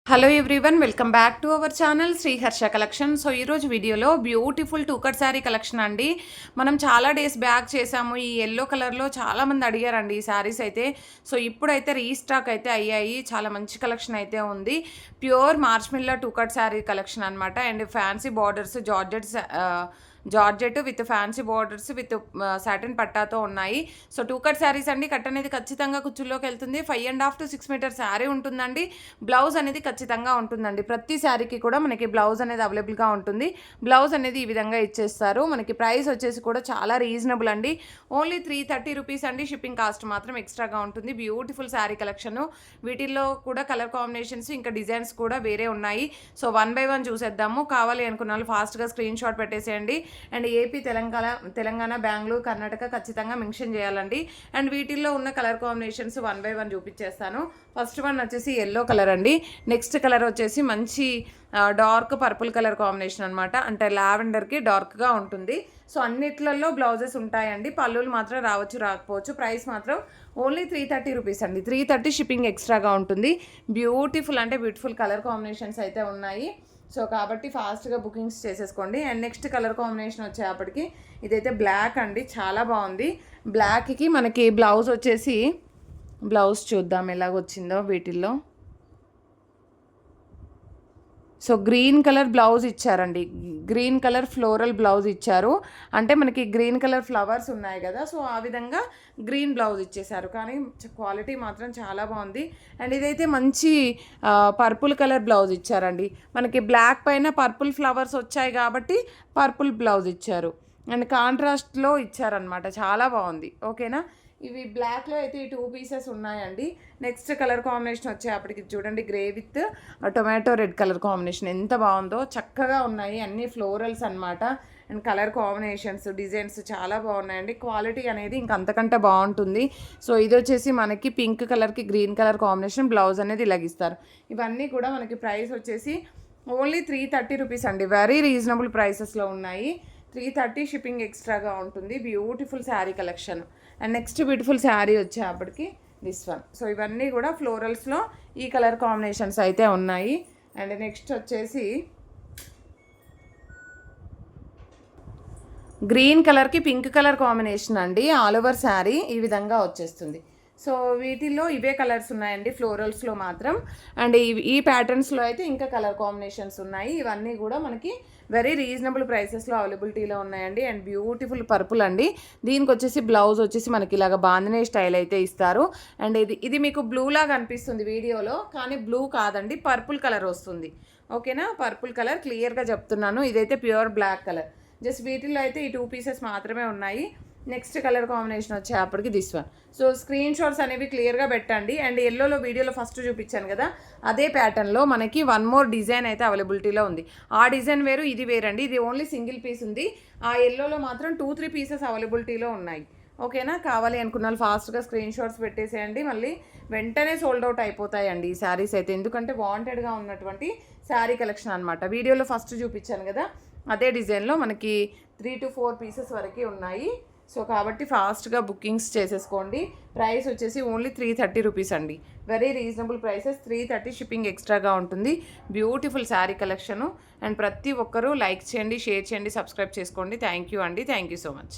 Hello everyone, welcome back to our channel Shri Harsha collection. So ఈరోజు వీడియోలో beautiful two cut sari collection అండి. మనం చాలా డేస్ బ్యాక్ చేసాము. ఈ ఎల్లో కలర్లో చాలామంది అడిగారండి ఈ శారీస్ అయితే. సో ఇప్పుడైతే రీస్టాక్ అయితే అయ్యాయి. చాలా మంచి కలెక్షన్ అయితే ఉంది. ప్యూర్ మార్చ్మిల్లా టూ కట్ శారీ కలెక్షన్ అనమాట. And fancy borders georgette with fancy borders with satin పట్టాతో ఉన్నాయి. సో టూ కట్ శారీస్ అండి. కట్ అనేది ఖచ్చితంగా కుచ్చుల్లోకి వెళ్తుంది. 5.5 to 6 మీటర్ శారీ ఉంటుందండి. బ్లౌజ్ అనేది ఖచ్చితంగా ఉంటుందండి. ప్రతి శారీకి కూడా మనకి బ్లౌజ్ అనేది అవైలబుల్గా ఉంటుంది. బ్లౌజ్ అనేది ఈ విధంగా ఇచ్చేస్తారు. మనకి ప్రైస్ వచ్చేసి కూడా చాలా రీజనబుల్ అండి. ఓన్లీ 330 రూపీస్ అండి. షిప్పింగ్ కాస్ట్ మాత్రం ఎక్స్ట్రాగా ఉంటుంది. Beautiful sari collection. వీటిల్లో కూడా కలర్ కాంబినేషన్స్ ఇంకా డిజైన్స్ కూడా వేరే ఉన్నాయి. సో 1 by 1 చూసేద్దాము. కావాలి అనుకున్న వాళ్ళు ఫాస్ట్గా స్క్రీన్ షాట్ పెట్టేసేయండి. అండ్ ఏపీ, తెలంగాణ, బెంగళూరు, కర్ణాటక ఖచ్చితంగా మెన్షన్ చేయాలండి. అండ్ వీటిల్లో ఉన్న కలర్ కాంబినేషన్స్ 1 by 1 చూపించేస్తాను. ఫస్ట్ వన్ వచ్చేసి ఎల్లో కలర్ అండి. నెక్స్ట్ కలర్ వచ్చేసి మంచి డార్క్ పర్పుల్ కలర్ కాంబినేషన్ అనమాట. అంటే లావెండర్కి డార్క్గా ఉంటుంది. సో అన్నిట్లలో బ్లౌజెస్ ఉంటాయండి. పళ్ళులు మాత్రం రావచ్చు రాకపోవచ్చు. ప్రైస్ మాత్రం ఓన్లీ 330 రూపీస్ అండి. 330 షిప్పింగ్ ఎక్స్ట్రాగా ఉంటుంది. బ్యూటిఫుల్ అంటే బ్యూటిఫుల్ కలర్ కాంబినేషన్స్ అయితే ఉన్నాయి. సో కాబట్టి ఫాస్ట్గా బుకింగ్స్ చేసేసుకోండి. అండ్ నెక్స్ట్ కలర్ కాంబినేషన్ వచ్చేప్పటికి ఇదైతే బ్లాక్ అండి. చాలా బాగుంది. బ్లాక్కి మనకి బ్లౌజ్ వచ్చేసి బ్లౌజ్ చూద్దాం ఎలాగొచ్చిందో వీటిల్లో. సో గ్రీన్ కలర్ బ్లౌజ్ ఇచ్చారండి. గ్రీన్ కలర్ ఫ్లోరల్ బ్లౌజ్ ఇచ్చారు. అంటే మనకి గ్రీన్ కలర్ ఫ్లవర్స్ ఉన్నాయి కదా, సో ఆ విధంగా గ్రీన్ బ్లౌజ్ ఇచ్చేసారు. కానీ క్వాలిటీ మాత్రం చాలా బాగుంది. అండ్ ఇదైతే మంచి పర్పుల్ కలర్ బ్లౌజ్ ఇచ్చారండి. మనకి బ్లాక్ పైన పర్పుల్ ఫ్లవర్స్ వచ్చాయి కాబట్టి పర్పుల్ బ్లౌజ్ ఇచ్చారు. అండ్ కాంట్రాస్ట్లో ఇచ్చారనమాట. చాలా బాగుంది. ఓకేనా. ఇవి బ్లాక్లో అయితే ఈ 2 పీసెస్ ఉన్నాయండి. నెక్స్ట్ కలర్ కాంబినేషన్ వచ్చేప్పటికి చూడండి, grey with tomato red colour combination ఎంత బాగుందో. చక్కగా ఉన్నాయి. అన్ని ఫ్లోరల్స్ అనమాట. అండ్ కలర్ కాంబినేషన్స్, డిజైన్స్ చాలా బాగున్నాయండి. క్వాలిటీ అనేది ఇంకంతకంటే బాగుంటుంది. సో ఇది వచ్చేసి మనకి పింక్ కలర్కి గ్రీన్ కలర్ కాంబినేషన్. బ్లౌజ్ అనేది ఇలాగిస్తారు. ఇవన్నీ కూడా మనకి ప్రైస్ వచ్చేసి ఓన్లీ 330 రూపీస్ అండి. వెరీ రీజనబుల్ ప్రైసెస్లో ఉన్నాయి. 330 షిప్పింగ్ ఎక్స్ట్రాగా ఉంటుంది. Beautiful sari collection. And next beautiful sari వచ్చేప్పటికి దిస్ వన్. సో ఇవన్నీ కూడా ఫ్లోరల్స్లో ఈ కలర్ కాంబినేషన్స్ అయితే ఉన్నాయి. అండ్ నెక్స్ట్ వచ్చేసి గ్రీన్ కలర్కి పింక్ కలర్ కాంబినేషన్ అండి. ఆల్ ఓవర్ శారీ ఈ విధంగా వచ్చేస్తుంది. సో వీటిల్లో ఇవే కలర్స్ ఉన్నాయండి ఫ్లోరల్స్లో మాత్రం. అండ్ ఈ ప్యాటర్న్స్లో అయితే ఇంకా కలర్ కాంబినేషన్స్ ఉన్నాయి. ఇవన్నీ కూడా మనకి వెరీ రీజనబుల్ ప్రైసెస్లో అవైలబిలిటీలో ఉన్నాయండి. అండ్ బ్యూటిఫుల్ పర్పుల్ అండి. దీనికి వచ్చేసి బ్లౌజ్ వచ్చేసి మనకి ఇలాగ బాందినే స్టైల్ అయితే ఇస్తారు. అండ్ ఇది మీకు బ్లూ లాగా అనిపిస్తుంది వీడియోలో, కానీ బ్లూ కాదండి, పర్పుల్ కలర్ వస్తుంది. ఓకేనా. పర్పుల్ కలర్ క్లియర్గా చెప్తున్నాను. ఇదైతే ప్యూర్ బ్లాక్ కలర్. జస్ట్ వీటిల్లో అయితే ఈ 2 పీసెస్ మాత్రమే ఉన్నాయి. నెక్స్ట్ కలర్ కాంబినేషన్ వచ్చేప్పటికి this one. So screen shots అనేవి క్లియర్గా పెట్టండి. అండ్ ఎల్లోలో వీడియోలో ఫస్ట్ చూపించాను కదా, అదే ప్యాటర్న్లో మనకి 1 more డిజైన్ అయితే అవైలబిలిటీలో ఉంది. ఆ డిజైన్ వేరు, ఇది వేరండి. ఇది ఓన్లీ సింగిల్ పీస్ ఉంది. ఆ ఎల్లోలో మాత్రం 2-3 పీసెస్ అవైలబిలిటీలో ఉన్నాయి. ఓకేనా. కావాలి అనుకున్న వాళ్ళు ఫాస్ట్గా స్క్రీన్ షాట్స్ పెట్టేసేయండి. మళ్ళీ వెంటనే సోల్డ్ అవుట్ అయిపోతాయండి ఈ శారీస్ అయితే. ఎందుకంటే వాంటెడ్గా ఉన్నటువంటి శారీ కలెక్షన్ అనమాట. వీడియోలో ఫస్ట్ చూపించాను కదా, అదే డిజైన్లో మనకి 3 to 4 పీసెస్ వరకు ఉన్నాయి. సో కాబట్టి ఫాస్ట్గా బుకింగ్స్ చేసేసుకోండి. ప్రైస్ వచ్చేసి ఓన్లీ 330 రూపీస్ అండి. Very reasonable prices. 330 షిప్పింగ్ ఎక్స్ట్రాగా ఉంటుంది. Beautiful sari collection. అండ్ ప్రతి ఒక్కరూ లైక్ చేయండి, షేర్ చేయండి, సబ్స్క్రైబ్ చేసుకోండి. థ్యాంక్ యూ అండి. Thank you so much.